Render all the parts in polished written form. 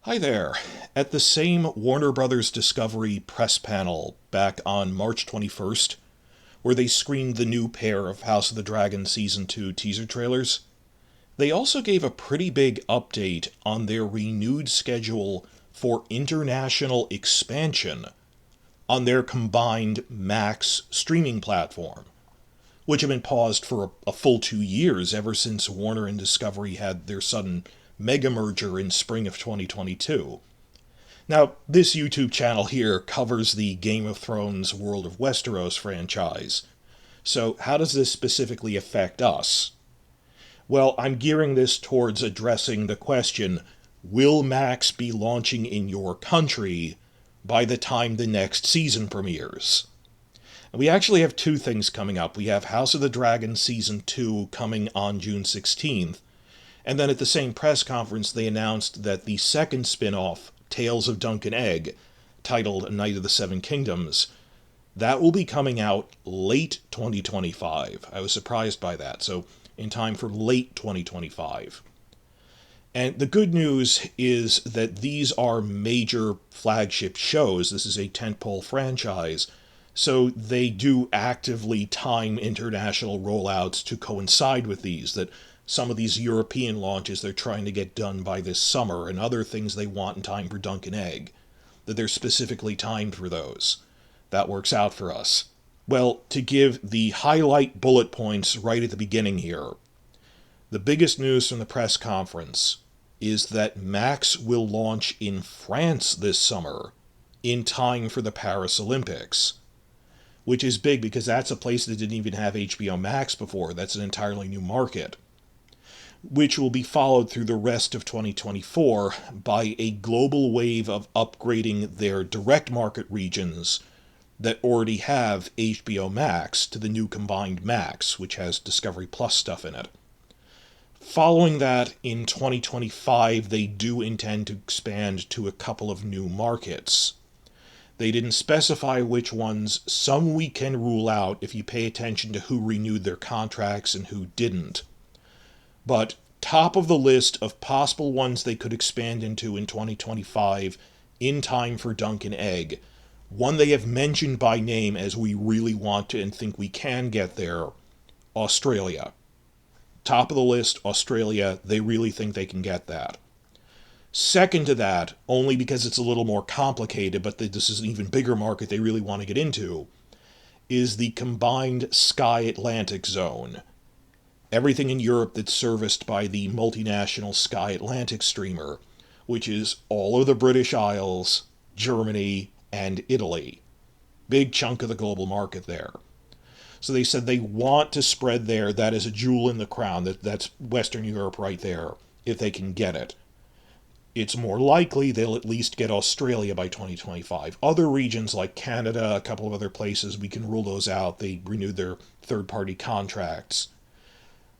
Hi there. At the same Warner Brothers Discovery press panel back on March 21st, where they screened the new pair of House of the Dragon Season 2 teaser trailers, they also gave a pretty big update on their renewed schedule for international expansion on their combined Max streaming platform, which had been paused for a full 2 years ever since Warner and Discovery had their sudden mega merger in spring of 2022. Now, this YouTube channel here covers the Game of Thrones World of Westeros franchise. So how does this specifically affect us? Well, I'm gearing this towards addressing the question, will Max be launching in your country by the time the next season premieres? And we actually have two things coming up. We have House of the Dragon Season 2 coming on June 16th, and then at the same press conference they announced that the second spin-off, Tales of Dunk and Egg, titled Night of the Seven Kingdoms, that will be coming out late 2025. I was surprised by that, so in time for late 2025. And the good news is that these are major flagship shows. This is a tentpole franchise, so they do actively time international rollouts to coincide with these, that some of these European launches they're trying to get done by this summer, and other things they want in time for Dunk and Egg, that they're specifically timed for those. That works out for us. Well, to give the highlight bullet points right at the beginning here, the biggest news from the press conference is that Max will launch in France this summer in time for the Paris Olympics, which is big because that's a place that didn't even have HBO Max before. That's an entirely new market, which will be followed through the rest of 2024 by a global wave of upgrading their direct market regions that already have HBO Max to the new combined Max, which has Discovery Plus stuff in it. Following that, in 2025, they do intend to expand to a couple of new markets. They didn't specify which ones. Some we can rule out if you pay attention to who renewed their contracts and who didn't. But top of the list of possible ones they could expand into in 2025 in time for Dunk and Egg, one they have mentioned by name as we really want to and think we can get there, Australia. Top of the list, Australia, they really think they can get that. Second to that, only because it's a little more complicated, but this is an even bigger market they really want to get into, is the combined Sky Atlantic zone. Everything in Europe that's serviced by the multinational Sky Atlantic streamer, which is all of the British Isles, Germany, and Italy. Big chunk of the global market there. So they said they want to spread there. That is a jewel in the crown. That's Western Europe right there, if they can get it. It's more likely they'll at least get Australia by 2025. Other regions like Canada, a couple of other places, we can rule those out. They renewed their third-party contracts.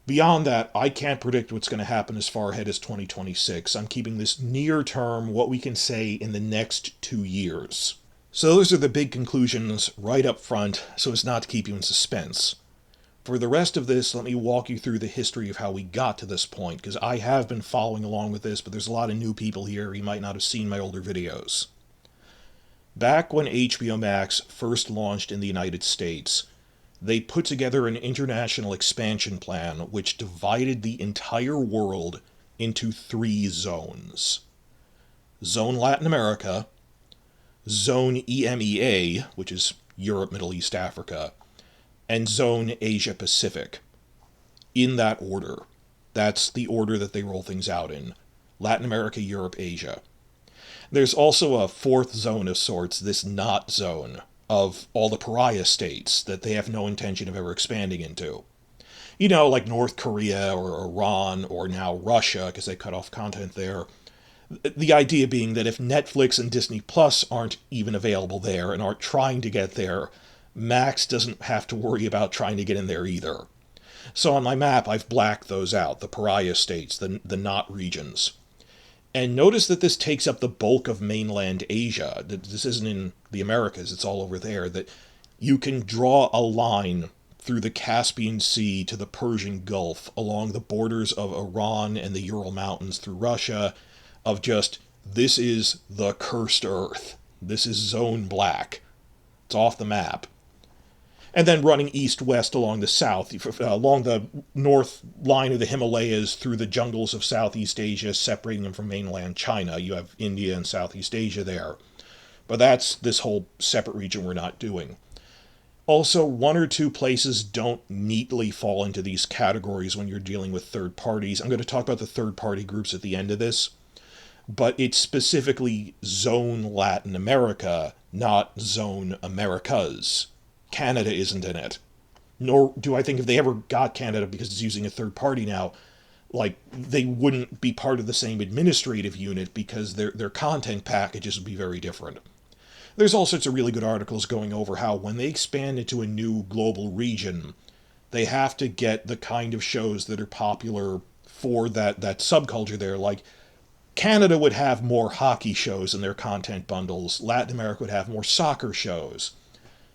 Beyond that, I can't predict what's going to happen as far ahead as 2026. I'm keeping this near term, what we can say in the next 2 years. So those are the big conclusions right up front, so as not to keep you in suspense. For the rest of this, let me walk you through the history of how we got to this point, because I have been following along with this, but there's a lot of new people here who might not have seen my older videos. Back when HBO Max first launched in the United States, they put together an international expansion plan which divided the entire world into 3 zones. Zone Latin America, Zone EMEA, which is Europe, Middle East, Africa, and Zone Asia Pacific. In that order. That's the order that they roll things out in. Latin America, Europe, Asia. There's also a 4th zone of sorts, this not zone, of all the pariah states that they have no intention of ever expanding into. You know, like North Korea or Iran or now Russia, because they cut off content there. The idea being that if Netflix and Disney Plus aren't even available there and aren't trying to get there, Max doesn't have to worry about trying to get in there either. So on my map, I've blacked those out, the pariah states, the not regions. And notice that this takes up the bulk of mainland Asia. This isn't in the Americas, it's all over there. That you can draw a line through the Caspian Sea to the Persian Gulf, along the borders of Iran and the Ural Mountains through Russia, of just This is the cursed earth. This is zone black. It's off the map. And then running east-west along the south, along the north line of the Himalayas through the jungles of Southeast Asia, separating them from mainland China. You have India and Southeast Asia there. But that's this whole separate region we're not doing. Also, one or two places don't neatly fall into these categories when you're dealing with third parties. I'm going to talk about the third party groups at the end of this, but it's specifically Zone Latin America, not Zone Americas. Canada isn't in it. Nor do I think if they ever got Canada, because it's using a third party now, like, they wouldn't be part of the same administrative unit because their content packages would be very different. There's all sorts of really good articles going over how when they expand into a new global region, they have to get the kind of shows that are popular for that subculture there. Like, Canada would have more hockey shows in their content bundles. Latin America would have more soccer shows.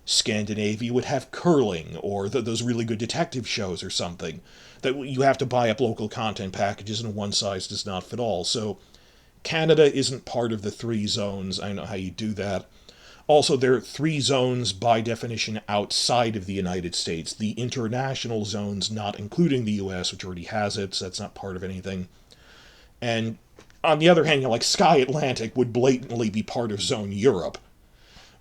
Scandinavia would have curling, or those really good detective shows or something. That you have to buy up local content packages, and one size does not fit all. So Canada isn't part of the three zones. I know how you do that. Also, there are three zones by definition outside of the United States. The international zones, not including the US, which already has it, so that's not part of anything. And on the other hand, like Sky Atlantic would blatantly be part of Zone Europe.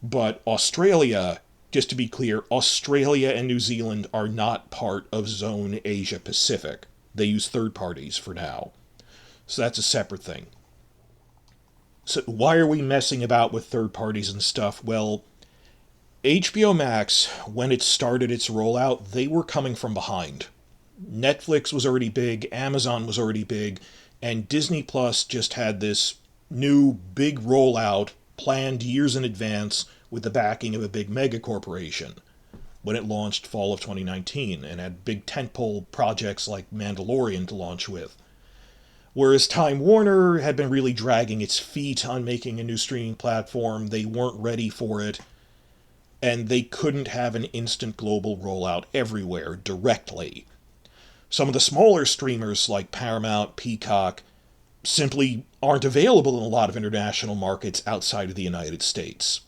But Australia, just to be clear, Australia and New Zealand are not part of Zone Asia Pacific. They use third parties for now. So that's a separate thing. So why are we messing about with third parties and stuff? Well, HBO Max, when it started its rollout, they were coming from behind. Netflix was already big, Amazon was already big, and Disney Plus just had this new big rollout planned years in advance with the backing of a big mega corporation when it launched fall of 2019 and had big tentpole projects like Mandalorian to launch with. Whereas Time Warner had been really dragging its feet on making a new streaming platform, they weren't ready for it, and they couldn't have an instant global rollout everywhere directly. Some of the smaller streamers like Paramount, Peacock, simply aren't available in a lot of international markets outside of the United States.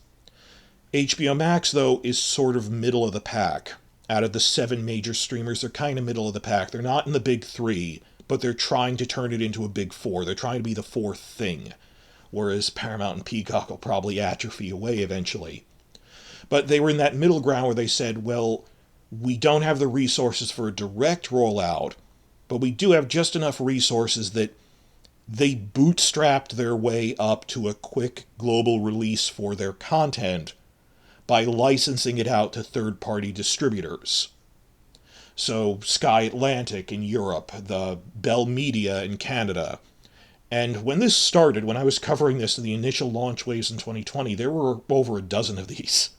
HBO Max, though, is sort of middle of the pack. Out of the 7 major streamers, they're kind of middle of the pack. They're not in the big 3, but they're trying to turn it into a big 4. They're trying to be the fourth thing, whereas Paramount and Peacock will probably atrophy away eventually. But they were in that middle ground where they said, well, we don't have the resources for a direct rollout, but we do have just enough resources that they bootstrapped their way up to a quick global release for their content by licensing it out to third-party distributors. So Sky Atlantic in Europe, the Bell Media in Canada. And when this started, when I was covering this in the initial launch waves in 2020, there were over a dozen of these.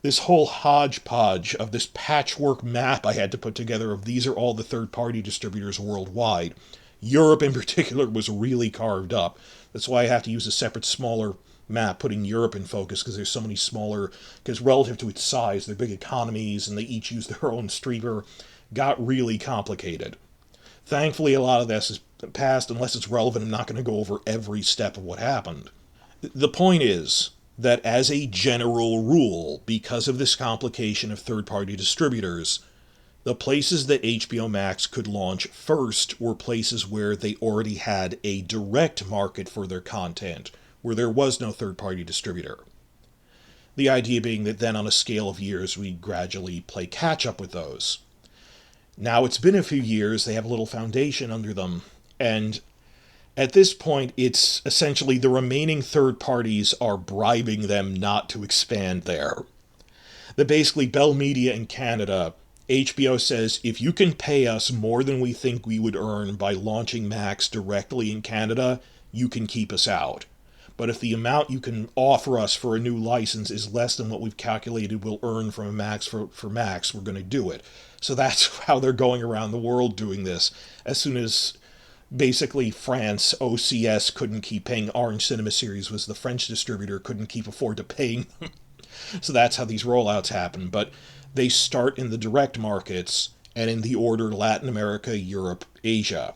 This whole hodgepodge of this patchwork map I had to put together of these are all the third-party distributors worldwide. Europe in particular was really carved up. That's why I have to use a separate, smaller map putting Europe in focus, because there's so many smaller, because relative to its size, they're big economies and they each use their own streamer. Got really complicated. Thankfully, a lot of this is past. Unless it's relevant, I'm not going to go over every step of what happened. The point is that as a general rule, because of this complication of third-party distributors, the places that HBO Max could launch first were places where they already had a direct market for their content, where there was no third-party distributor. The idea being that then on a scale of years, we gradually play catch-up with those. Now it's been a few years, they have a little foundation under them, and at this point it's essentially the remaining third parties are bribing them not to expand there. That basically Bell Media in Canada, HBO says, if you can pay us more than we think we would earn by launching Max directly in Canada, you can keep us out. But if the amount you can offer us for a new license is less than what we've calculated we'll earn from a Max for Max, we're going to do it. So that's how they're going around the world doing this. As soon as basically France, OCS, couldn't keep paying, Orange Cinema Series was the French distributor, couldn't keep afford to paying them. So that's how these rollouts happen. But they start in the direct markets and in the order Latin America, Europe, Asia.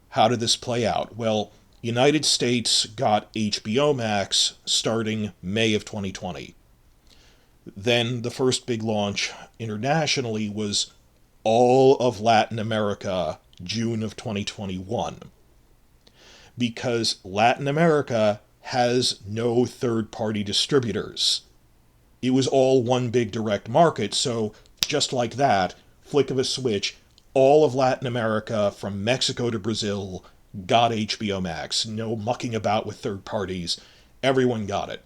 How did this play out? Well, United States got HBO Max starting May of 2020. Then the first big launch internationally was all of Latin America, June of 2021. Because Latin America has no third-party distributors. It was all one big direct market, so just like that, flick of a switch, all of Latin America, from Mexico to Brazil, got HBO Max. No mucking about with third parties. Everyone got it.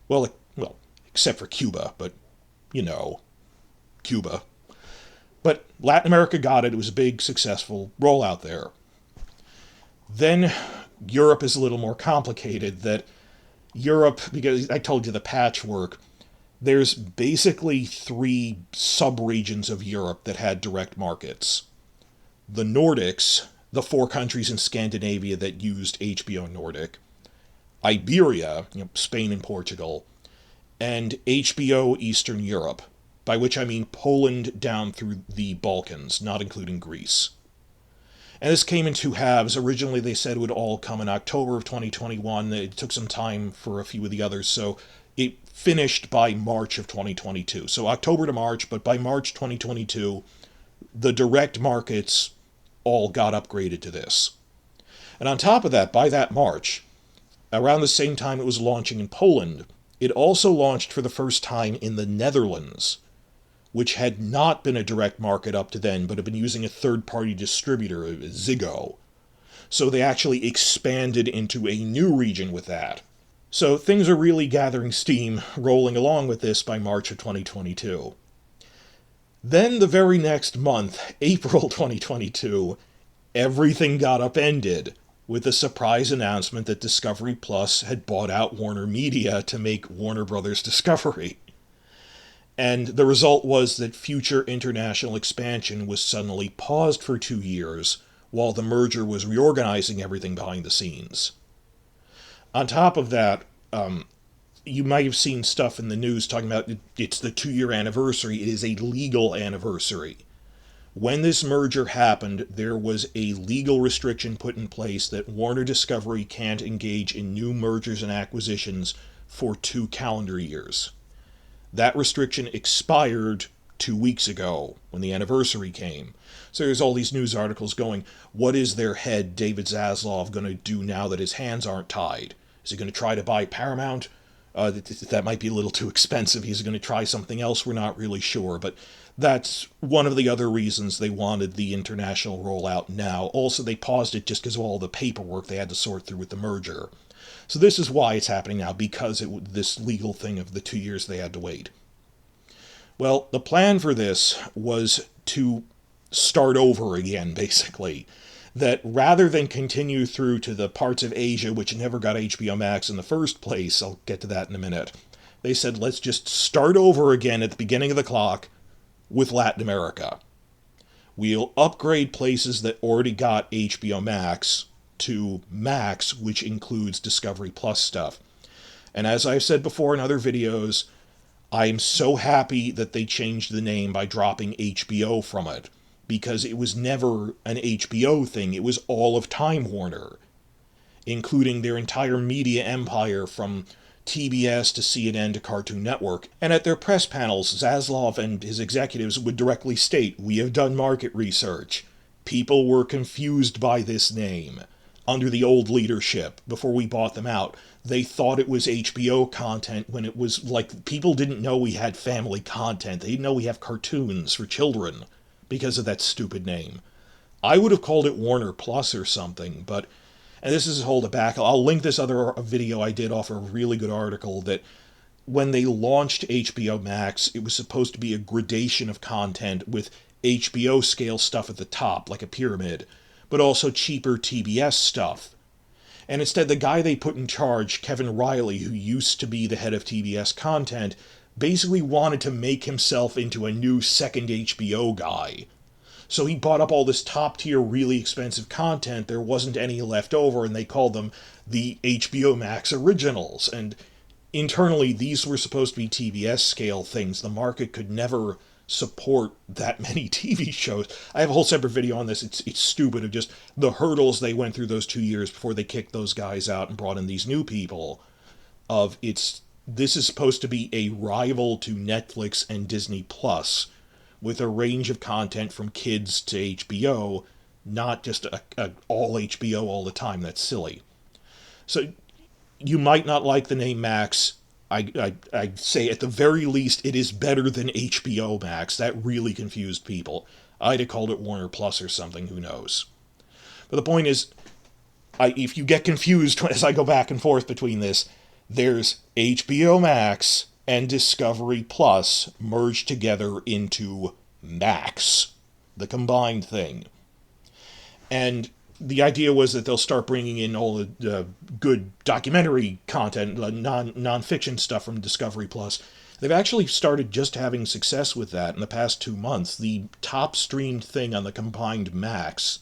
Well, except for Cuba, but, Cuba. But Latin America got it. It was a big, successful rollout there. Then Europe is a little more complicated. That Europe, because I told you the patchwork, there's basically 3 sub-regions of Europe that had direct markets. The Nordics, the 4 countries in Scandinavia that used HBO Nordic, Iberia, Spain and Portugal, and HBO Eastern Europe, by which I mean Poland down through the Balkans, not including Greece. And this came in 2 halves. Originally they said it would all come in October of 2021. It took some time for a few of the others, so it finished by March of 2022. So October to March, but by March 2022, the direct markets all got upgraded to this. And on top of that, by that March, around the same time it was launching in Poland, it also launched for the first time in the Netherlands, which had not been a direct market up to then, but had been using a third-party distributor, Ziggo. So they actually expanded into a new region with that. So things are really gathering steam, rolling along with this by March of 2022. Then the very next month, April 2022, everything got upended with the surprise announcement that Discovery Plus had bought out Warner Media to make Warner Brothers Discovery. And the result was that future international expansion was suddenly paused for 2 years while the merger was reorganizing everything behind the scenes. On top of that, you might have seen stuff in the news talking about it's the 2-year anniversary. It is a legal anniversary. When this merger happened, there was a legal restriction put in place that Warner Discovery can't engage in new mergers and acquisitions for 2 calendar years. That restriction expired 2 weeks ago when the anniversary came. So there's all these news articles going, what is their head, David Zaslav, going to do now that his hands aren't tied? Is he going to try to buy Paramount? That might be a little too expensive. He's going to try something else. We're not really sure. But that's one of the other reasons they wanted the international rollout now. Also, they paused it just because of all the paperwork they had to sort through with the merger. So this is why it's happening now, because this legal thing of the 2 years they had to wait. Well, the plan for this was to start over again, basically. That rather than continue through to the parts of Asia which never got HBO Max in the first place, I'll get to that in a minute, they said let's just start over again at the beginning of the clock with Latin America. We'll upgrade places that already got HBO Max to Max, which includes Discovery Plus stuff. And as I've said before in other videos, I'm so happy that they changed the name by dropping HBO from it, because it was never an HBO thing. It was all of Time Warner, including their entire media empire from TBS to CNN to Cartoon Network. And at their press panels, Zaslav and his executives would directly state, we have done market research. People were confused by this name under the old leadership before we bought them out. They thought it was HBO content when it was like, people didn't know we had family content. They didn't know we have cartoons for children because of that stupid name. I would have called it Warner Plus or something, but, and this is hold it back, I'll link this other video I did off a really good article that when they launched HBO Max, it was supposed to be a gradation of content with HBO scale stuff at the top, like a pyramid, but also cheaper TBS stuff. And instead, the guy they put in charge, Kevin Riley, who used to be the head of TBS content, basically wanted to make himself into a new second HBO guy. So he bought up all this top-tier, really expensive content. There wasn't any left over, and they called them the HBO Max Originals. And internally, these were supposed to be TBS-scale things. The market could never support that many TV shows. I have a whole separate video on this. It's stupid of just the hurdles they went through those 2 years before they kicked those guys out and brought in these new people. This is supposed to be a rival to Netflix and Disney Plus, with a range of content from kids to HBO, not just a all HBO all the time. That's silly. So you might not like the name Max. I'd say at the very least it is better than HBO Max. That really confused people. I'd have called it Warner Plus or something, who knows. But the point is, if you get confused as I go back and forth between this, there's HBO Max and Discovery Plus merged together into Max, the combined thing. And the idea was that they'll start bringing in all the good documentary content, non-fiction stuff from Discovery Plus. They've actually started just having success with that in the past 2 months. The top streamed thing on the combined Max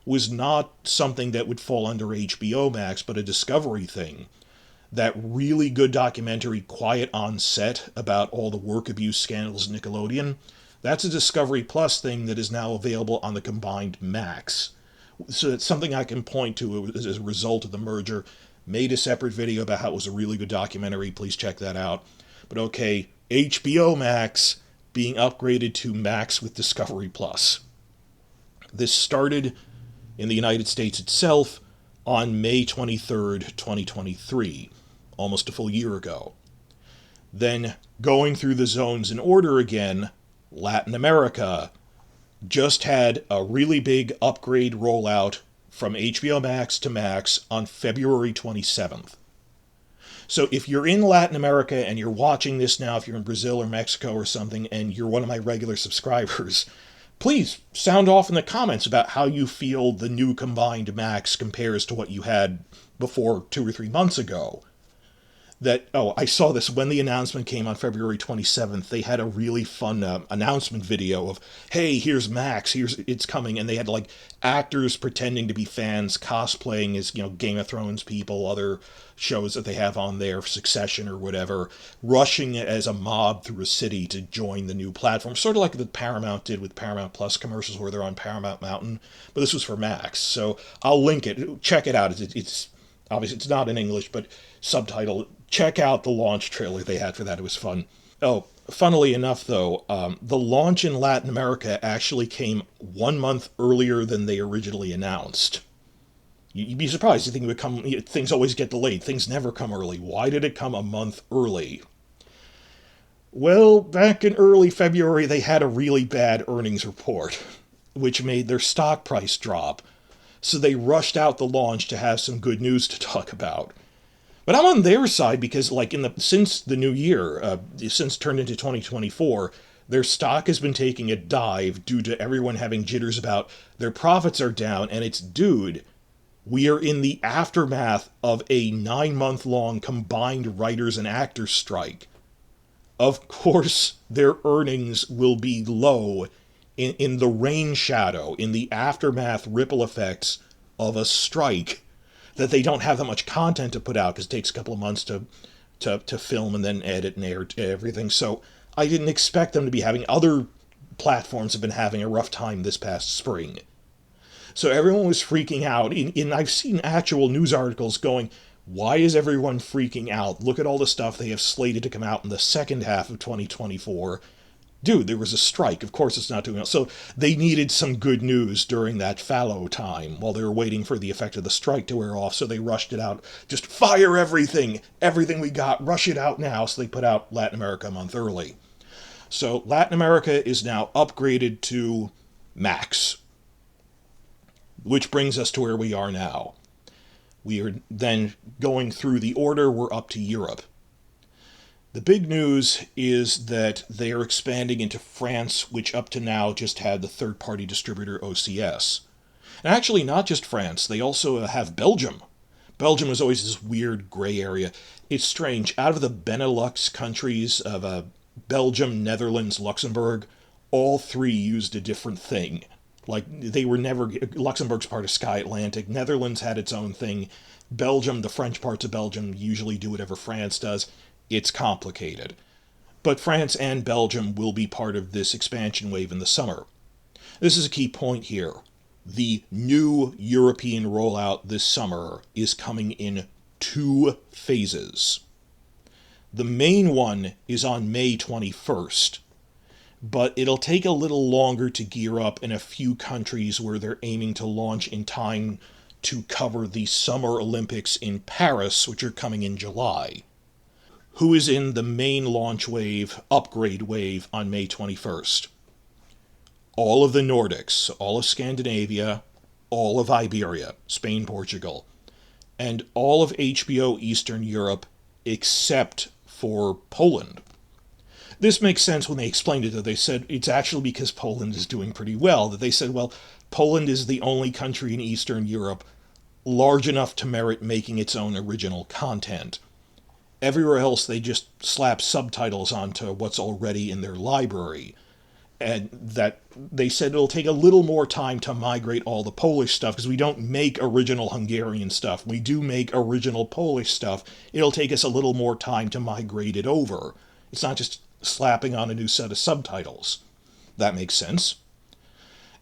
was not something that would fall under HBO Max, but a Discovery thing. That really good documentary, Quiet on Set, about all the work abuse scandals at Nickelodeon, that's a Discovery Plus thing that is now available on the combined Max. So it's something I can point to as a result of the merger. Made a separate video about how it was a really good documentary. Please check that out. But okay, HBO Max being upgraded to Max with Discovery Plus. This started in the United States itself on May 23rd, 2023, almost a full year ago. Then, going through the zones in order again, Latin America just had a really big upgrade rollout from HBO Max to Max on February 27th. So if you're in Latin America and you're watching this now, if you're in Brazil or Mexico or something, and you're one of my regular subscribers, please sound off in the comments about how you feel the new combined Max compares to what you had before 2 or 3 months ago. I saw this when the announcement came on February 27th. They had a really fun announcement video of, hey, here's Max, it's coming, and they had like actors pretending to be fans, cosplaying as, Game of Thrones people, other shows that they have on there, Succession or whatever, rushing as a mob through a city to join the new platform, sort of like the Paramount did with Paramount Plus commercials where they're on Paramount Mountain, but this was for Max. So I'll link it. Check it out. It's obviously it's not in English, but subtitle. Check out the launch trailer they had for that. It was fun. Oh, funnily enough, though, the launch in Latin America actually came 1 month earlier than they originally announced. You'd be surprised. You think it would come. Things always get delayed. Things never come early. Why did it come a month early? Well, back in early February, they had a really bad earnings report, which made their stock price drop. So they rushed out the launch to have some good news to talk about. But I'm on their side because, since the new year, since turned into 2024, their stock has been taking a dive due to everyone having jitters about their profits are down, and it's, dude, we are in the aftermath of a 9-month-long combined writers and actors strike. Of course, their earnings will be low in the rain shadow, in the aftermath ripple effects of a strike, that they don't have that much content to put out because it takes a couple of months to film and then edit and air everything. So I didn't expect them to be having. Other platforms have been having a rough time this past spring. So everyone was freaking out. And I've seen actual news articles going, why is everyone freaking out? Look at all the stuff they have slated to come out in the second half of 2024. Dude, there was a strike. Of course it's not doing well. So they needed some good news during that fallow time while they were waiting for the effect of the strike to wear off. So they rushed it out. Just fire everything. Everything we got. Rush it out now. So they put out Latin America a month early. So Latin America is now upgraded to Max. Which brings us to where we are now. We are then going through the order. We're up to Europe. The big news is that they are expanding into France, which up to now just had the third-party distributor OCS. And actually, not just France, they also have Belgium. Belgium was always this weird gray area. It's strange. Out of the Benelux countries of Belgium, Netherlands, Luxembourg, all three used a different thing. They were never... Luxembourg's part of Sky Atlantic. Netherlands had its own thing. Belgium, the French parts of Belgium, usually do whatever France does. It's complicated. But France and Belgium will be part of this expansion wave in the summer. This is a key point here. The new European rollout this summer is coming in 2 phases. The main one is on May 21st, but it'll take a little longer to gear up in a few countries where they're aiming to launch in time to cover the Summer Olympics in Paris, which are coming in July. Who is in the main launch wave, upgrade wave on May 21st? All of the Nordics, all of Scandinavia, all of Iberia, Spain, Portugal, and all of HBO Eastern Europe except for Poland. This makes sense when they explained it, that they said it's actually because Poland is doing pretty well, that they said, well, Poland is the only country in Eastern Europe large enough to merit making its own original content. Everywhere else, they just slap subtitles onto what's already in their library. And that they said it'll take a little more time to migrate all the Polish stuff, because we don't make original Hungarian stuff. We do make original Polish stuff. It'll take us a little more time to migrate it over. It's not just slapping on a new set of subtitles. That makes sense.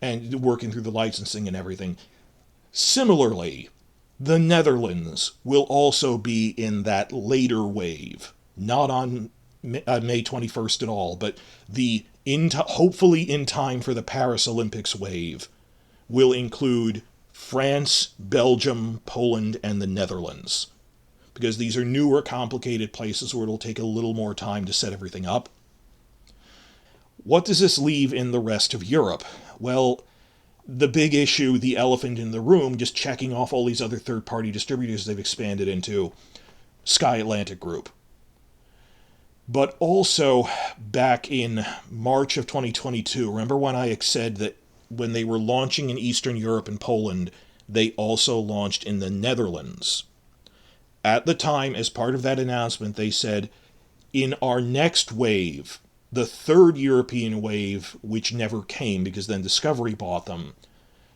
And working through the licensing and everything. Similarly, the Netherlands will also be in that later wave. Not on May 21st at all, but the hopefully in time for the Paris Olympics wave will include France, Belgium, Poland, and the Netherlands. Because these are newer, complicated places where it'll take a little more time to set everything up. What does this leave in the rest of Europe? Well, the big issue, the elephant in the room, just checking off all these other third-party distributors they've expanded into, Sky Atlantic Group. But also, back in March of 2022, remember when I said that when they were launching in Eastern Europe and Poland, they also launched in the Netherlands? At the time, as part of that announcement, they said, in our next wave, the third European wave, which never came because then Discovery bought them,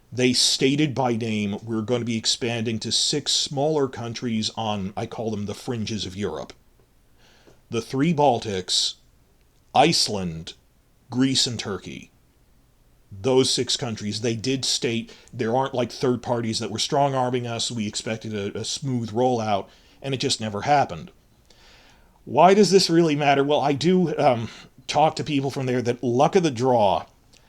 they stated by name, we're going to be expanding to 6 smaller countries on, I call them the fringes of Europe. The 3 Baltics, Iceland, Greece, and Turkey. Those 6 countries, they did state there aren't like third parties that were strong-arming us. We expected a smooth rollout, and it just never happened. Why does this really matter? Well, I do talk to people from there that luck of the draw,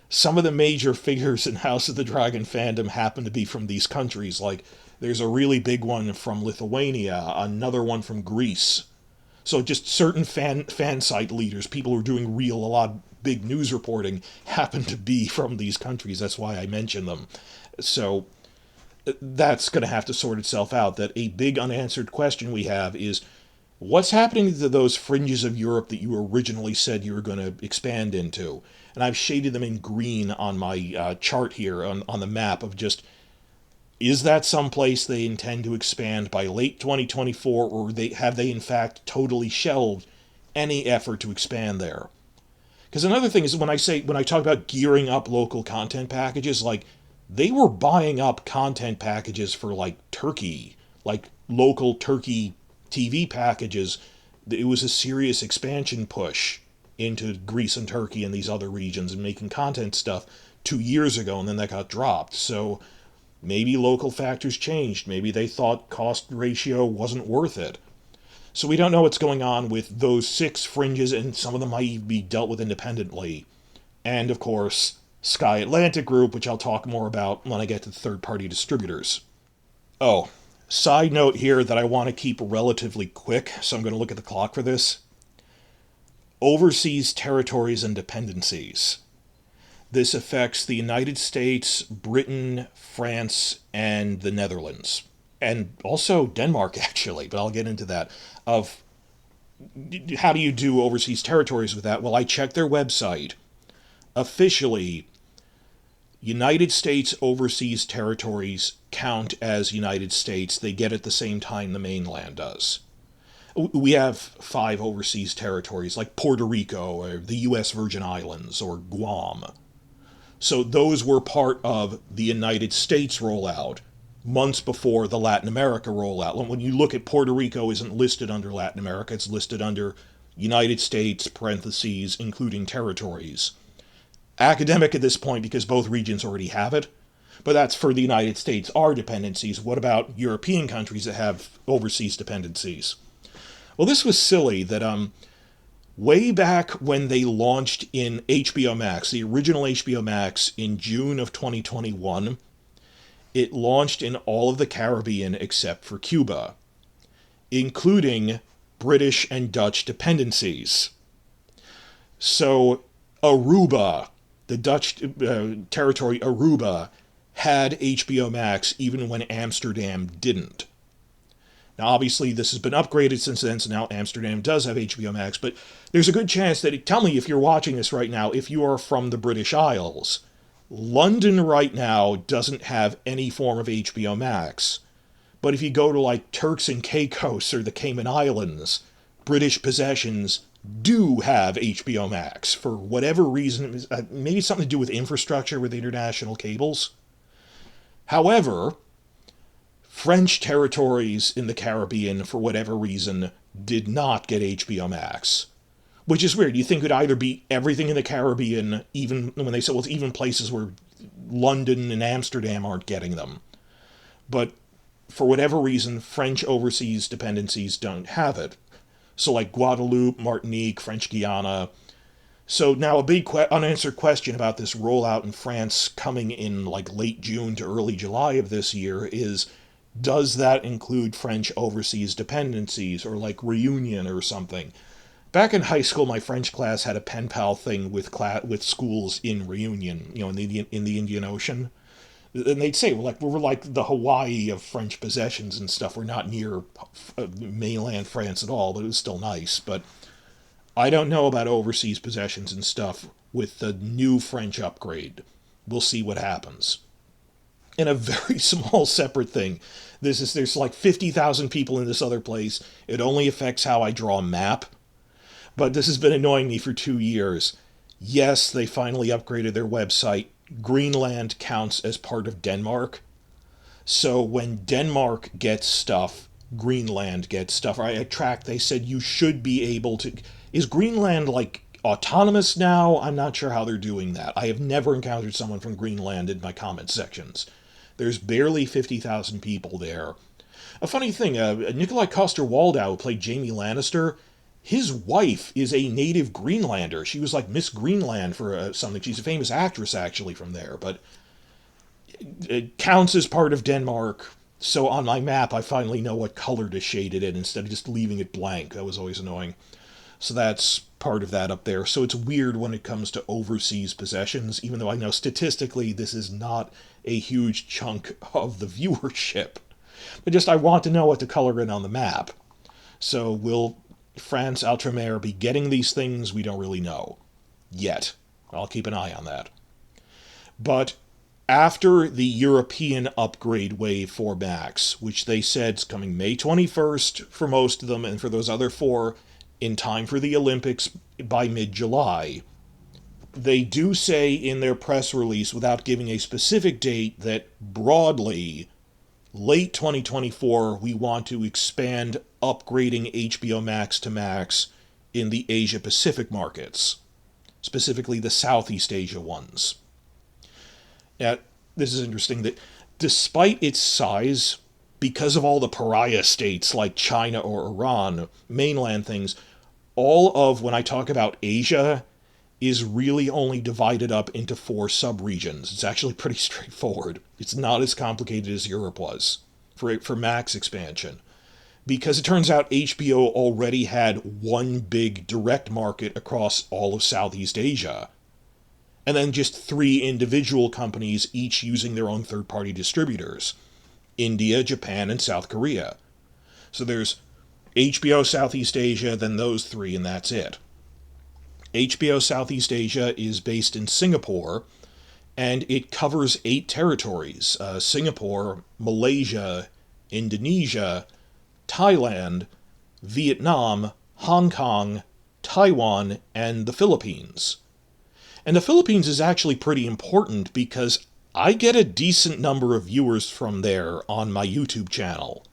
some of the major figures in House of the Dragon fandom happen to be from these countries. Like, there's a really big one from Lithuania, another one from Greece. So just certain fan site leaders, people who are doing a lot of big news reporting, happen to be from these countries. That's why I mention them. So that's going to have to sort itself out. That a big unanswered question we have is, what's happening to those fringes of Europe that you originally said you were going to expand into? And I've shaded them in green on my chart here on the map of just, is that someplace they intend to expand by late 2024, or have they in fact totally shelved any effort to expand there? Because another thing is when I talk about gearing up local content packages, like, they were buying up content packages for like Turkey, like local Turkey TV packages. It was a serious expansion push into Greece and Turkey and these other regions and making content stuff 2 years ago, and then that got dropped. So maybe local factors changed. Maybe they thought cost ratio wasn't worth it. So we don't know what's going on with those 6 fringes, and some of them might be dealt with independently. And, of course, Sky Atlantic Group, which I'll talk more about when I get to third-party distributors. Oh, side note here that I want to keep relatively quick, so I'm going to look at the clock for this. Overseas territories and dependencies. This affects the United States, Britain, France, and the Netherlands. And also Denmark, actually, but I'll get into that. Of how do you do overseas territories with that? Well, I checked their website. Officially, United States overseas territories count as United States. They get at the same time the mainland does. We have 5 overseas territories, like Puerto Rico, or the U.S. Virgin Islands, or Guam. So those were part of the United States rollout months before the Latin America rollout. When you look at Puerto Rico, isn't listed under Latin America, it's listed under United States, parentheses, including territories. Academic at this point because both regions already have it, but that's for the United States, our dependencies. What about European countries that have overseas dependencies? Well, this was silly that way back when they launched in HBO Max, the original HBO Max in June of 2021, it launched in all of the Caribbean except for Cuba, including British and Dutch dependencies. So Aruba, the Dutch territory Aruba, had HBO Max even when Amsterdam didn't. Now, obviously, this has been upgraded since then, so now Amsterdam does have HBO Max, but there's a good chance that, tell me if you're watching this right now, if you are from the British Isles. London right now doesn't have any form of HBO Max, but if you go to like Turks and Caicos or the Cayman Islands, British possessions do have HBO Max for whatever reason. Maybe something to do with infrastructure with international cables. However, French territories in the Caribbean, for whatever reason, did not get HBO Max. Which is weird. You think it would either be everything in the Caribbean, even when they say, well, it's even places where London and Amsterdam aren't getting them. But for whatever reason, French overseas dependencies don't have it. So like Guadeloupe, Martinique, French Guiana. So now a big unanswered question about this rollout in France coming in like late June to early July of this year is, does that include French overseas dependencies or like Reunion or something? Back in high school, my French class had a pen pal thing with schools in Reunion, in the Indian Ocean. And they'd say, we're like the Hawaii of French possessions and stuff. We're not near mainland France at all, but it was still nice. But I don't know about overseas possessions and stuff with the new French upgrade. We'll see what happens. And a very small separate thing. There's like 50,000 people in this other place. It only affects how I draw a map. But this has been annoying me for 2 years. Yes, they finally upgraded their website. Greenland counts as part of Denmark. So when Denmark gets stuff, Greenland gets stuff. They said you should be able to... Is Greenland like autonomous now? I'm not sure how they're doing that. I have never encountered someone from Greenland in my comment sections. There's barely 50,000 people there. A funny thing, Nikolai Coster-Waldau, who played Jaime Lannister, his wife is a native Greenlander. She was like Miss Greenland for something. She's a famous actress, actually, from there. But it counts as part of Denmark. So on my map, I finally know what color to shade it in instead of just leaving it blank. That was always annoying. So that's part of that up there. So it's weird when it comes to overseas possessions, even though I know statistically this is not a huge chunk of the viewership. But just I want to know what to color in on the map. So will France, Outremer be getting these things? We don't really know. Yet. I'll keep an eye on that. But after the European upgrade wave for Max, which they said is coming May 21st for most of them, and for those other 4, in time for the Olympics by mid-July, they do say in their press release, without giving a specific date, that broadly, late 2024, we want to expand upgrading HBO Max to Max in the Asia-Pacific markets, specifically the Southeast Asia ones. Now, this is interesting that despite its size, because of all the pariah states like China or Iran, mainland things, all of, when I talk about Asia, is really only divided up into 4 sub-regions. It's actually pretty straightforward. It's not as complicated as Europe was for Max expansion. Because it turns out HBO already had one big direct market across all of Southeast Asia. And then just 3 individual companies, each using their own third-party distributors. India, Japan, and South Korea. So there's HBO Southeast Asia, then those 3, and that's it. HBO Southeast Asia is based in Singapore, and it covers 8 territories. Singapore, Malaysia, Indonesia, Thailand, Vietnam, Hong Kong, Taiwan, and the Philippines. And the Philippines is actually pretty important because I get a decent number of viewers from there on my YouTube channel.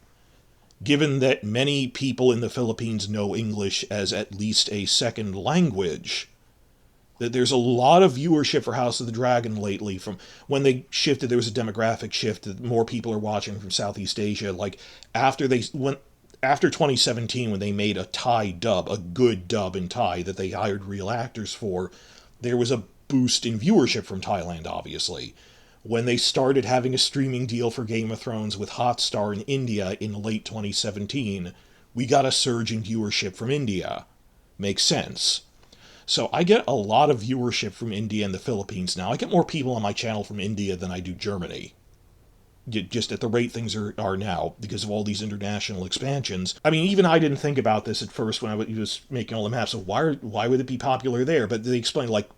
Given that many people in the Philippines know English as at least a second language, that there's a lot of viewership for House of the Dragon lately. From when they shifted, there was a demographic shift that more people are watching from Southeast Asia. Like after 2017, when they made a Thai dub, a good dub in Thai that they hired real actors for, there was a boost in viewership from Thailand, obviously. When they started having a streaming deal for Game of Thrones with Hotstar in India in late 2017, we got a surge in viewership from India. Makes sense. So I get a lot of viewership from India and the Philippines now. I get more people on my channel from India than I do Germany. Just at the rate things are now, because of all these international expansions. I mean, even I didn't think about this at first when I was making all the maps of why would it be popular there? But they explained, like,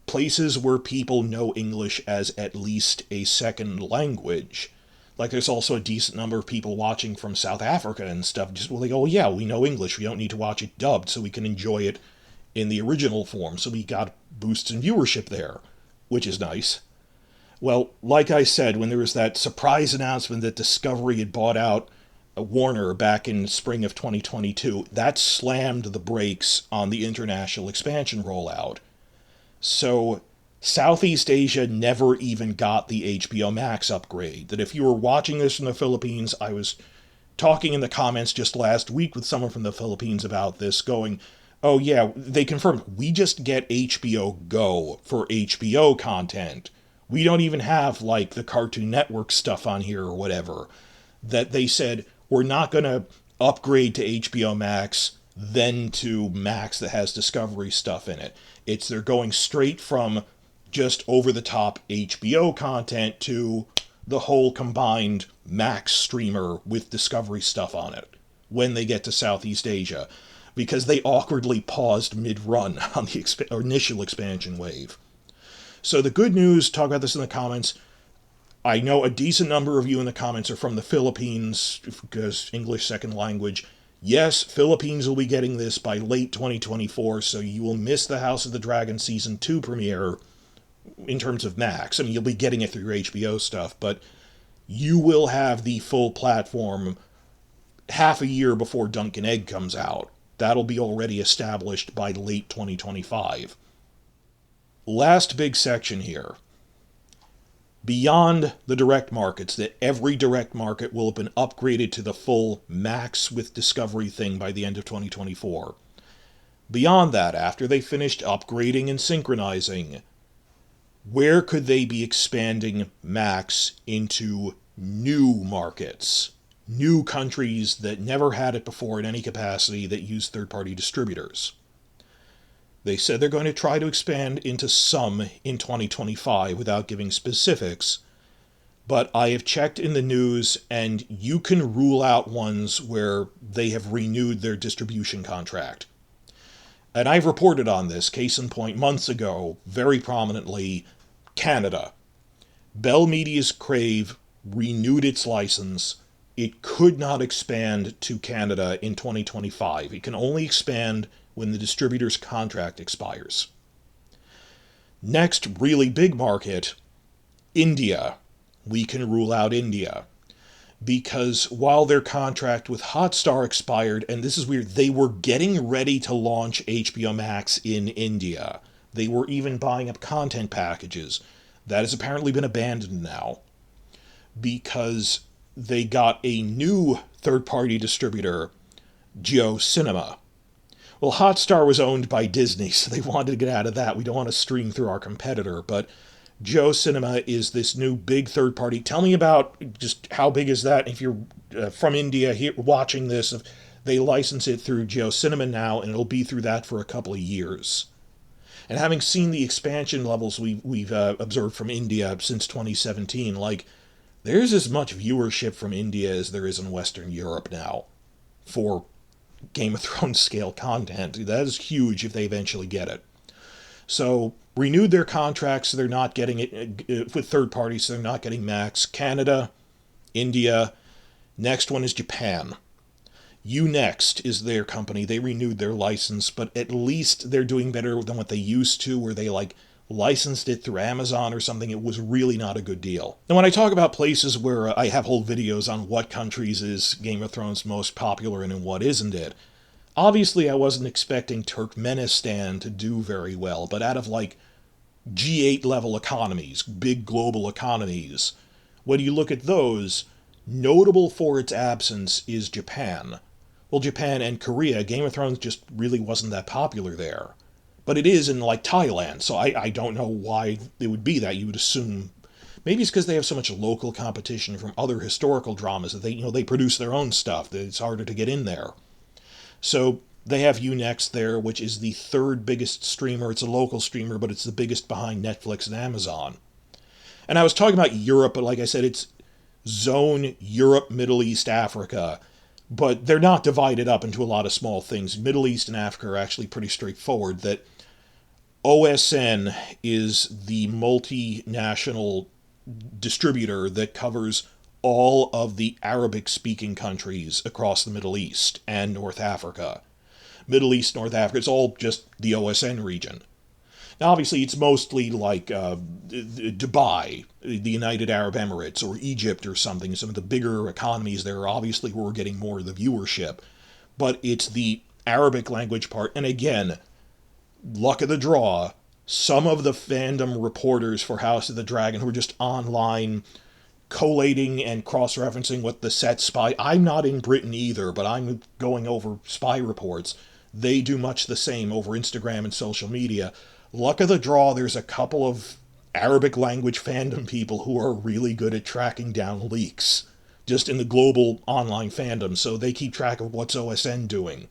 places where people know English as at least a second language. Like, there's also a decent number of people watching from South Africa and stuff. Just, well, they go, oh, yeah, we know English. We don't need to watch it dubbed, so we can enjoy it in the original form. So we got boosts in viewership there, which is nice. Well, like I said, when there was that surprise announcement that Discovery had bought out Warner back in spring of 2022, that slammed the brakes on the international expansion rollout. So Southeast Asia never even got the HBO Max upgrade. That if you were watching this from the Philippines, I was talking in the comments just last week with someone from the Philippines about this, going, oh yeah, they confirmed, we just get HBO Go for HBO content. We don't even have, like, the Cartoon Network stuff on here or whatever. That they said, we're not going to upgrade to HBO Max, then to Max that has Discovery stuff in it. They're going straight from just over-the-top HBO content to the whole combined Max streamer with Discovery stuff on it when they get to Southeast Asia, because they awkwardly paused mid-run on the initial expansion wave. So the good news, talk about this in the comments, I know a decent number of you in the comments are from the Philippines, because English second language. Yes, Philippines will be getting this by late 2024, so you will miss the House of the Dragon Season 2 premiere in terms of Max. I mean, you'll be getting it through your HBO stuff, but you will have the full platform half a year before Dunk and Egg comes out. That'll be already established by late 2025. Last big section here. Beyond the direct markets, that every direct market will have been upgraded to the full Max with Discovery thing by the end of 2024. Beyond that, after they finished upgrading and synchronizing, where could they be expanding Max into new markets? New countries that never had it before in any capacity that use third-party distributors. They said they're going to try to expand into some in 2025 without giving specifics, but I have checked in the news and you can rule out ones where they have renewed their distribution contract. And I've reported on this, case in point, months ago, very prominently, Canada. Bell Media's Crave renewed its license. It could not expand to Canada in 2025. It can only expand when the distributor's contract expires. Next really big market, India. We can rule out India. Because while their contract with Hotstar expired, and this is weird, they were getting ready to launch HBO Max in India. They were even buying up content packages. That has apparently been abandoned now, because they got a new third-party distributor, GeoCinema. Well, Hotstar was owned by Disney, so they wanted to get out of that. We don't want to stream through our competitor, but GeoCinema is this new big third party. Tell me about just how big is that? If you're from India here watching this, they license it through GeoCinema now, and it'll be through that for a couple of years. And having seen the expansion levels we've observed from India since 2017, like, there's as much viewership from India as there is in Western Europe now for Game of Thrones scale content. That is huge if they eventually get it. So, renewed their contracts, so they're not getting it with third parties, so they're not getting Max. Canada, India, next one is Japan. Unext is their company. They renewed their license, but at least they're doing better than what they used to, where they, like, licensed it through Amazon or something. It was really not a good deal. Now, when I talk about places where I have whole videos on what countries is Game of Thrones most popular in and what isn't it, obviously I wasn't expecting Turkmenistan to do very well, but out of like G8 level economies, big global economies, when you look at those, notable for its absence is Japan. Well, Japan and Korea, Game of Thrones just really wasn't that popular there. But it is in like Thailand, so I don't know why it would be that. You would assume maybe it's because they have so much local competition from other historical dramas that they produce their own stuff, that it's harder to get in there. So they have Unext there, which is the third biggest streamer. It's a local streamer, but it's the biggest behind Netflix and Amazon. And I was talking about Europe, but like I said, it's zone Europe, Middle East, Africa. But they're not divided up into a lot of small things. Middle East and Africa are actually pretty straightforward. That OSN is the multinational distributor that covers all of the Arabic-speaking countries across the Middle East and North Africa. Middle East, North Africa, it's all just the OSN region. Now, obviously, it's mostly like Dubai, the United Arab Emirates, or Egypt or something. Some of the bigger economies there, obviously, where we're getting more of the viewership. But it's the Arabic language part. And again, luck of the draw, some of the fandom reporters for House of the Dragon who are just online collating and cross-referencing what the set spy... I'm not in Britain either, but I'm going over spy reports. They do much the same over Instagram and social media. Luck of the draw, there's a couple of Arabic language fandom people who are really good at tracking down leaks, just in the global online fandom, so they keep track of what's OSN doing.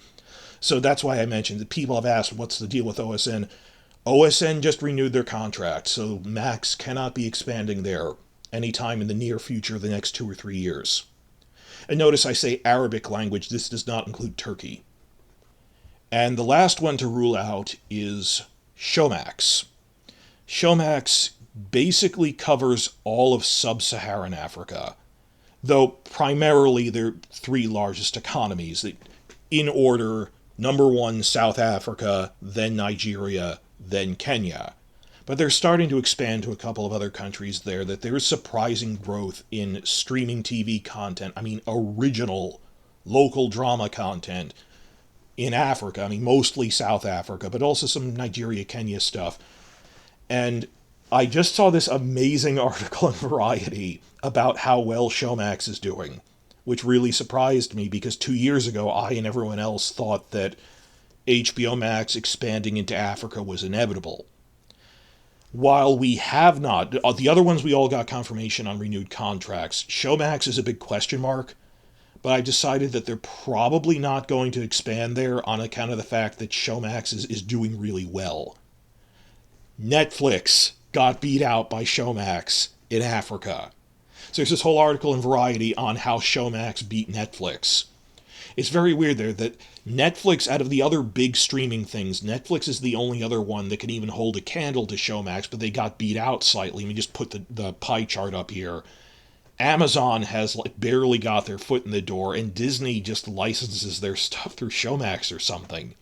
So that's why I mentioned that people have asked, what's the deal with OSN? OSN just renewed their contract, so Max cannot be expanding there anytime in the near future, the next 2 or 3 years. And notice I say Arabic language, this does not include Turkey. And the last one to rule out is Showmax. Showmax basically covers all of sub-Saharan Africa, though primarily they're 3 largest economies. In order, number 1, South Africa, then Nigeria, then Kenya. But they're starting to expand to a couple of other countries there, that there is surprising growth in streaming TV content. I mean, original local drama content in Africa. I mean, mostly South Africa, but also some Nigeria, Kenya stuff. And I just saw this amazing article in Variety about how well Showmax is doing, which really surprised me because 2 years ago, I and everyone else thought that HBO Max expanding into Africa was inevitable. While we have not, the other ones we all got confirmation on renewed contracts, Showmax is a big question mark, but I decided that they're probably not going to expand there on account of the fact that Showmax is doing really well. Netflix got beat out by Showmax in Africa. So there's this whole article in Variety on how Showmax beat Netflix. It's very weird there that Netflix, out of the other big streaming things, Netflix is the only other one that can even hold a candle to Showmax, but they got beat out slightly. Let me just put the pie chart up here. Amazon has barely got their foot in the door, and Disney just licenses their stuff through Showmax or something.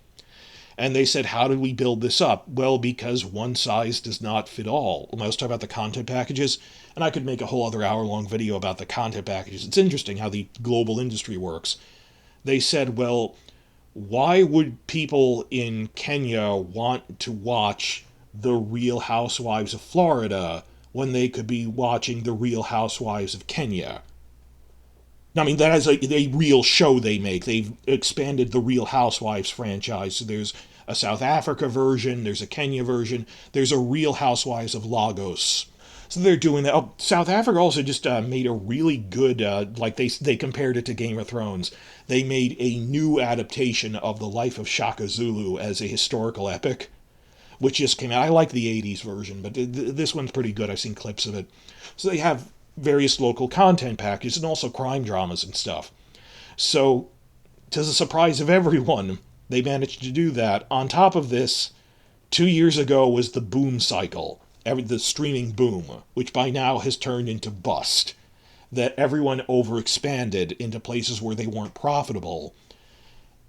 And they said, how did we build this up? Well, because one size does not fit all. When I was talking about the content packages, and I could make a whole other hour-long video about the content packages. It's interesting how the global industry works. They said, well, why would people in Kenya want to watch The Real Housewives of Florida when they could be watching The Real Housewives of Kenya? I mean, that is a real show they make. They've expanded the Real Housewives franchise. So there's a South Africa version, there's a Kenya version, there's a Real Housewives of Lagos. So they're doing that. Oh, South Africa also just made a really good, they compared it to Game of Thrones. They made a new adaptation of the life of Shaka Zulu as a historical epic, which just came out. I like the 80s version, but this one's pretty good. I've seen clips of it. So they have various local content packages and also crime dramas and stuff. So, to the surprise of everyone, they managed to do that. On top of this, 2 years ago was the boom cycle, the streaming boom, which by now has turned into bust. That everyone overexpanded into places where they weren't profitable.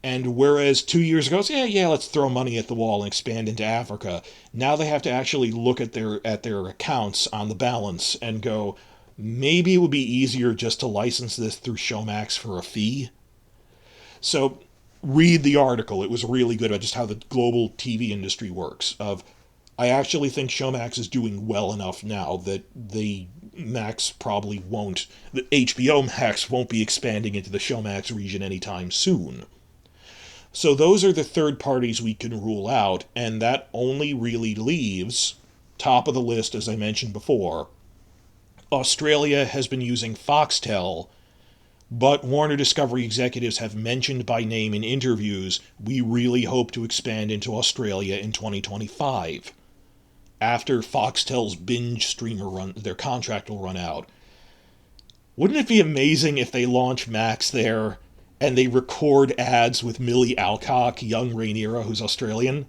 And whereas 2 years ago, it's, yeah, let's throw money at the wall and expand into Africa. Now they have to actually look at their accounts on the balance and go, maybe it would be easier just to license this through Showmax for a fee. So read the article. It was really good about just how the global TV industry works. I actually think Showmax is doing well enough now that the HBO Max won't be expanding into the Showmax region anytime soon. So those are the third parties we can rule out, and that only really leaves, top of the list as I mentioned before, Australia has been using Foxtel, but Warner Discovery executives have mentioned by name in interviews, we really hope to expand into Australia in 2025. After Foxtel's binge streamer their contract will run out. Wouldn't it be amazing if they launch Max there and they record ads with Millie Alcock, young Rhaenyra, who's Australian?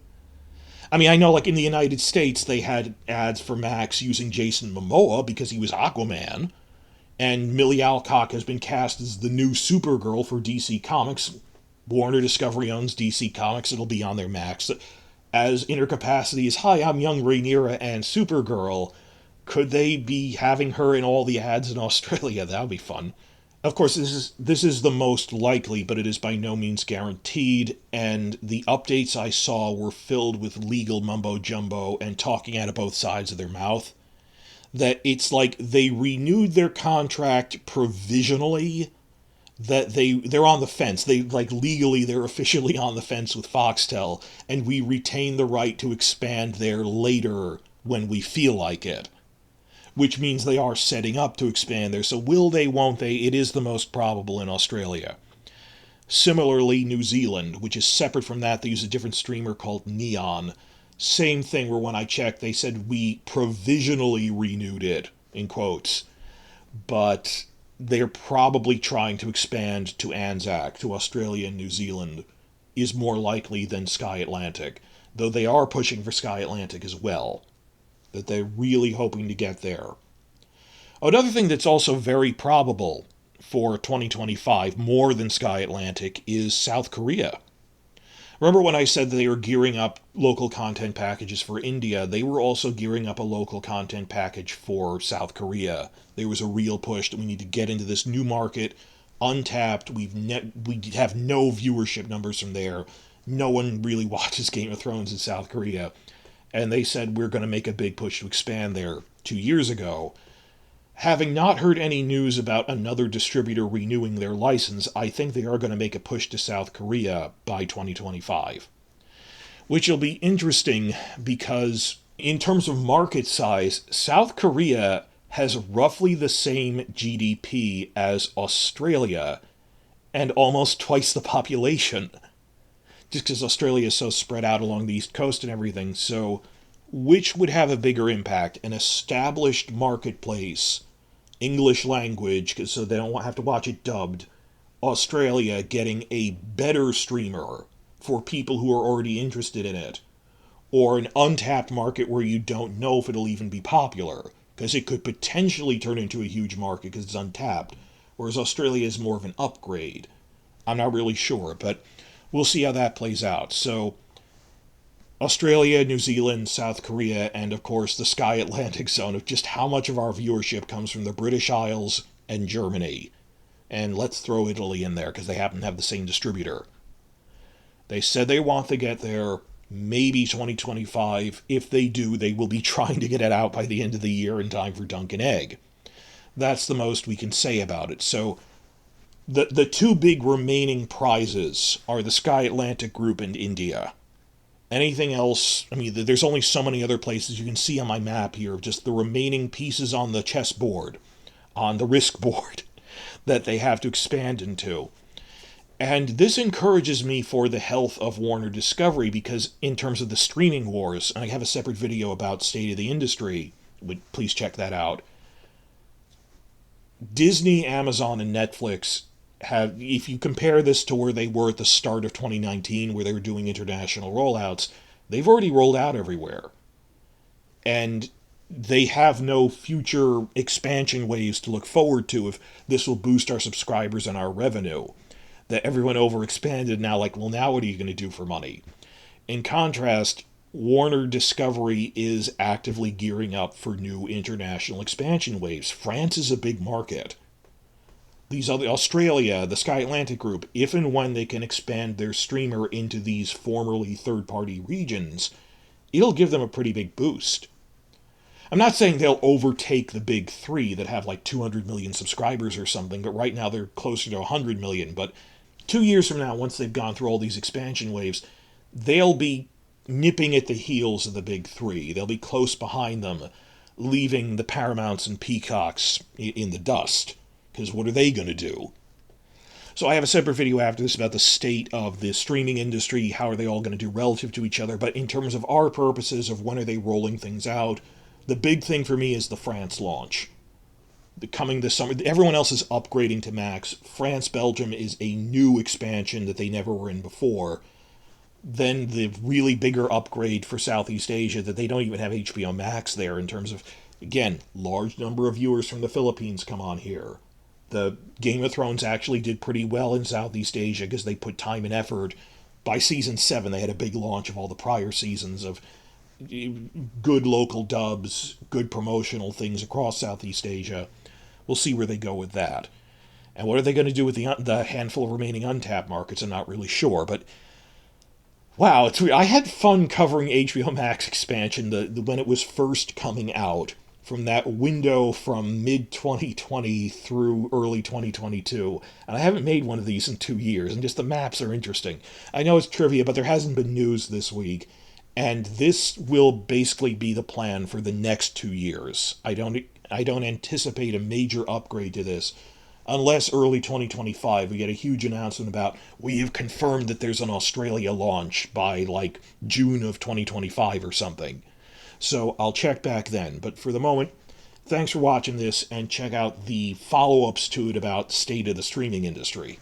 I mean, I know, like, in the United States, they had ads for Max using Jason Momoa because he was Aquaman, and Millie Alcock has been cast as the new Supergirl for DC Comics. Warner Discovery owns DC Comics, it'll be on their Max. As intercapacity is, hi, I'm young Rhaenyra and Supergirl. Could they be having her in all the ads in Australia? That would be fun. Of course, this is the most likely, but it is by no means guaranteed, and the updates I saw were filled with legal mumbo-jumbo and talking out of both sides of their mouth. That it's like they renewed their contract provisionally, that they're on the fence. Legally, they're officially on the fence with Foxtel, and we retain the right to expand there later when we feel like it. Which means they are setting up to expand there. So will they, won't they? It is the most probable in Australia. Similarly, New Zealand, which is separate from that, they use a different streamer called Neon. Same thing, where when I checked, they said we provisionally renewed it, in quotes. But they're probably trying to expand to Anzac, to Australia and New Zealand, is more likely than Sky Atlantic. Though they are pushing for Sky Atlantic as well. That they're really hoping to get there. Another thing that's also very probable for 2025, more than Sky Atlantic, is South Korea. Remember when I said they were gearing up local content packages for India? They were also gearing up a local content package for South Korea. There was a real push that we need to get into this new market, untapped. We have no viewership numbers from there. No one really watches Game of Thrones in South Korea. And they said we're going to make a big push to expand there 2 years ago. Having not heard any news about another distributor renewing their license, I think they are going to make a push to South Korea by 2025. Which will be interesting because, in terms of market size, South Korea has roughly the same GDP as Australia, and almost twice the population. Just because Australia is so spread out along the East Coast and everything. So, which would have a bigger impact? An established marketplace, English language, so they don't have to watch it dubbed, Australia getting a better streamer for people who are already interested in it, or an untapped market where you don't know if it'll even be popular, because it could potentially turn into a huge market because it's untapped, whereas Australia is more of an upgrade. I'm not really sure, but we'll see how that plays out. So, Australia, New Zealand, South Korea, and of course the Sky Atlantic zone of just how much of our viewership comes from the British Isles and Germany. And let's throw Italy in there because they happen to have the same distributor. They said they want to get there, maybe 2025. If they do, they will be trying to get it out by the end of the year in time for Dunk and Egg. That's the most we can say about it. So, the two big remaining prizes are the Sky Atlantic Group and India. Anything else, I mean, there's only so many other places you can see on my map here of just the remaining pieces on the chessboard, on the risk board, that they have to expand into. And this encourages me for the health of Warner Discovery because in terms of the streaming wars, and I have a separate video about state of the industry, please check that out. Disney, Amazon, and Netflix have, if you compare this to where they were at the start of 2019, where they were doing international rollouts, they've already rolled out everywhere. And they have no future expansion waves to look forward to if this will boost our subscribers and our revenue. that everyone overexpanded now, like, well, now what are you going to do for money? In contrast, Warner Discovery is actively gearing up for new international expansion waves. France is a big market. These other Australia, the Sky Atlantic Group, if and when they can expand their streamer into these formerly third-party regions, it'll give them a pretty big boost. I'm not saying they'll overtake the big three that have like 200 million subscribers or something, but right now they're closer to 100 million. But 2 years from now, once they've gone through all these expansion waves, they'll be nipping at the heels of the big three. They'll be close behind them, leaving the Paramounts and Peacocks in the dust. Because what are they going to do? So I have a separate video after this about the state of the streaming industry, how are they all going to do relative to each other, but in terms of our purposes of when are they rolling things out, the big thing for me is the France launch. Coming this summer, everyone else is upgrading to Max. France, Belgium is a new expansion that they never were in before. Then the really bigger upgrade for Southeast Asia that they don't even have HBO Max there in terms of, again, large number of viewers from the Philippines come on here. The Game of Thrones actually did pretty well in Southeast Asia because they put time and effort. By season 7, they had a big launch of all the prior seasons of good local dubs, good promotional things across Southeast Asia. We'll see where they go with that. And what are they going to do with the handful of remaining untapped markets? I'm not really sure, but wow, it's weird. I had fun covering HBO Max expansion when it was first coming out, from that window from mid-2020 through early 2022. And I haven't made one of these in 2 years, and just the maps are interesting. I know it's trivia, but there hasn't been news this week, and this will basically be the plan for the next 2 years. I don't anticipate a major upgrade to this, unless early 2025 we get a huge announcement about, we have confirmed that there's an Australia launch by, like, June of 2025 or something. So I'll check back then. But for the moment, thanks for watching this, and check out the follow-ups to it about state of the streaming industry.